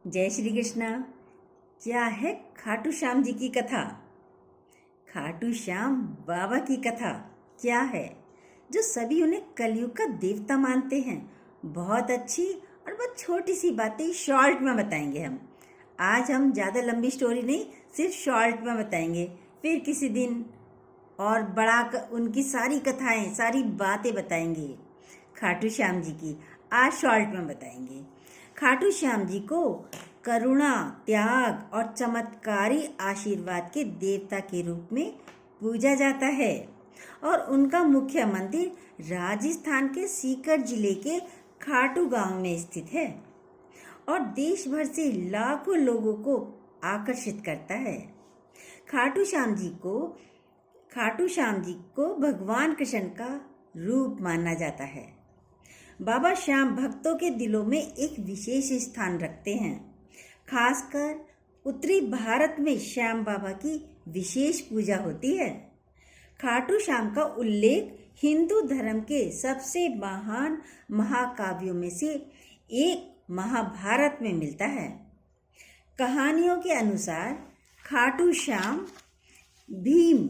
जय श्री कृष्णा। क्या है खाटू श्याम जी की कथा? खाटू श्याम बाबा की कथा क्या है जो सभी उन्हें कलयुग का देवता मानते हैं? बहुत अच्छी और बहुत छोटी सी बातें शॉर्ट में बताएंगे हम। आज हम ज़्यादा लंबी स्टोरी नहीं, सिर्फ शॉर्ट में बताएंगे। फिर किसी दिन और बड़ा उनकी सारी कथाएं, सारी बातें बताएंगे खाटू श्याम जी की। आज शॉर्ट में बताएंगे। खाटू श्याम जी को करुणा, त्याग और चमत्कारी आशीर्वाद के देवता के रूप में पूजा जाता है और उनका मुख्य मंदिर राजस्थान के सीकर जिले के खाटू गांव में स्थित है और देश भर से लाखों लोगों को आकर्षित करता है। खाटू श्याम जी को भगवान कृष्ण का रूप माना जाता है। बाबा श्याम भक्तों के दिलों में एक विशेष स्थान रखते हैं। खासकर उत्तरी भारत में श्याम बाबा की विशेष पूजा होती है। खाटू श्याम का उल्लेख हिंदू धर्म के सबसे महान महाकाव्यों में से एक महाभारत में मिलता है। कहानियों के अनुसार खाटू श्याम भीम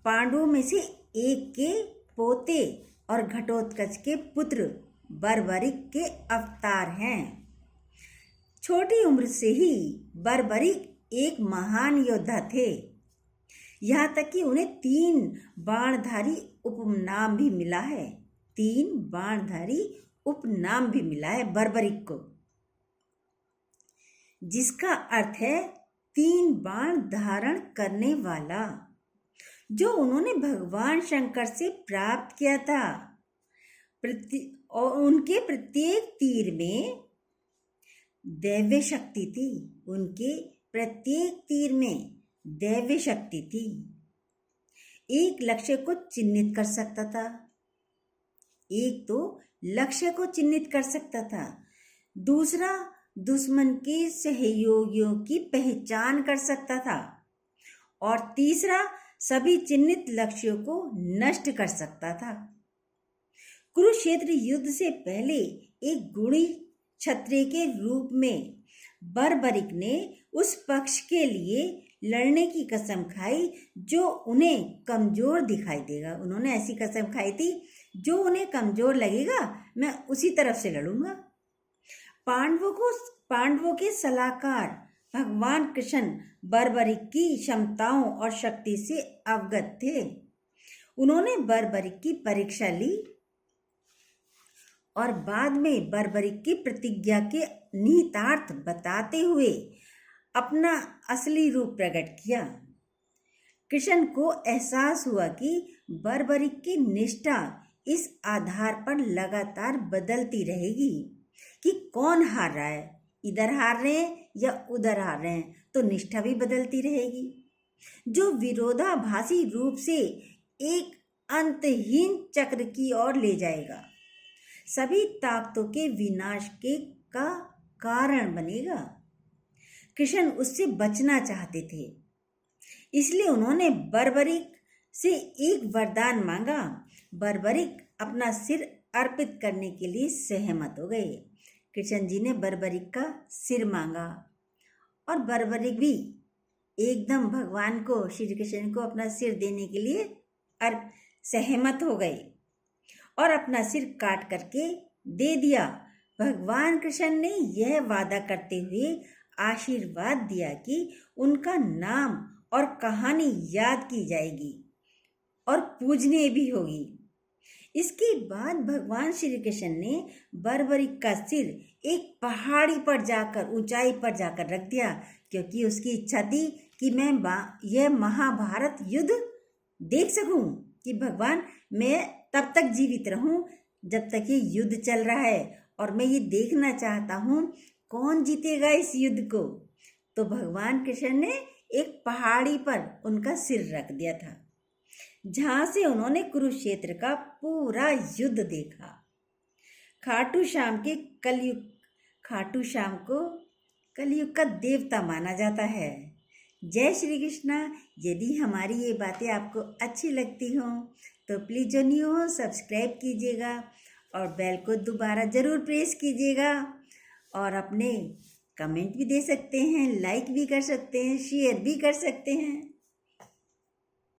पांडवों में से एक के पोते और घटोत्कच के पुत्र बर्बरिक के अवतार हैं। छोटी उम्र से ही बर्बरिक एक महान योद्धा थे। यहाँ तक कि उन्हें 3 बाणधारी उपनाम भी मिला है। 3 बाणधारी उपनाम भी मिला है बर्बरिक को, जिसका अर्थ है 3 बाण धारण करने वाला, जो उन्होंने भगवान शंकर से प्राप्त किया था। और उनके प्रत्येक तीर में दैव्य शक्ति थी। उनके प्रत्येक तीर में दैव्य शक्ति थी। एक लक्ष्य को चिन्हित कर सकता था, एक तो लक्ष्य को चिन्हित कर सकता था, दूसरा दुश्मन के सहयोगियों की पहचान कर सकता था और तीसरा सभी चिन्हित लक्ष्यों को नष्ट कर सकता था। कुरुक्षेत्र युद्ध से पहले एक गुणी क्षत्रिय के रूप में बर्बरिक ने उस पक्ष के लिए लड़ने की कसम खाई जो उन्हें कमजोर दिखाई देगा। उन्होंने ऐसी कसम खाई थी, जो उन्हें कमजोर लगेगा मैं उसी तरफ से लड़ूंगा। पांडवों के सलाहकार भगवान कृष्ण बर्बरिक की क्षमताओं और शक्ति से अवगत थे। उन्होंने बर्बरिक की परीक्षा ली और बाद में बर्बरिक की प्रतिज्ञा के निहितार्थ बताते हुए अपना असली रूप प्रकट किया। कृष्ण को एहसास हुआ कि बर्बरिक की निष्ठा इस आधार पर लगातार बदलती रहेगी कि कौन हार रहा है, इधर हार रहे हैं या उधर हार रहे हैं, तो निष्ठा भी बदलती रहेगी, जो विरोधाभासी रूप से एक अंतहीन चक्र की ओर ले जाएगा, सभी ताकतों के विनाश का कारण बनेगा। कृष्ण उससे बचना चाहते थे, इसलिए उन्होंने बर्बरिक से एक वरदान मांगा। बर्बरिक अपना सिर अर्पित करने के लिए सहमत हो गए। कृष्ण जी ने बर्बरिक का सिर मांगा और बर्बरिक भी एकदम भगवान को, श्री कृष्ण को अपना सिर देने के लिए सहमत हो गए और अपना सिर काट करके दे दिया। भगवान कृष्ण ने यह वादा करते हुए आशीर्वाद दिया कि उनका नाम और कहानी याद की जाएगी और पूजनीय भी होगी। इसके बाद भगवान श्री कृष्ण ने बर्बरिक का सिर एक पहाड़ी पर जाकर, ऊंचाई पर जाकर रख दिया, क्योंकि उसकी इच्छा थी कि मैं यह महाभारत युद्ध देख सकूं, कि भगवान मैं तब तक जीवित रहूं जब तक ये युद्ध चल रहा है और मैं ये देखना चाहता हूं कौन जीतेगा इस युद्ध को। तो भगवान कृष्ण ने एक पहाड़ी पर उनका सिर रख दिया था, जहां से उन्होंने कुरुक्षेत्र का पूरा युद्ध देखा। खाटू श्याम को कलयुग का देवता माना जाता है। जय श्री कृष्णा। यदि हमारी ये बातें आपको अच्छी लगती हों तो प्लीज़ जो न्यू हो सब्सक्राइब कीजिएगा और बेल को दोबारा ज़रूर प्रेस कीजिएगा और अपने कमेंट भी दे सकते हैं, लाइक भी कर सकते हैं, शेयर भी कर सकते हैं।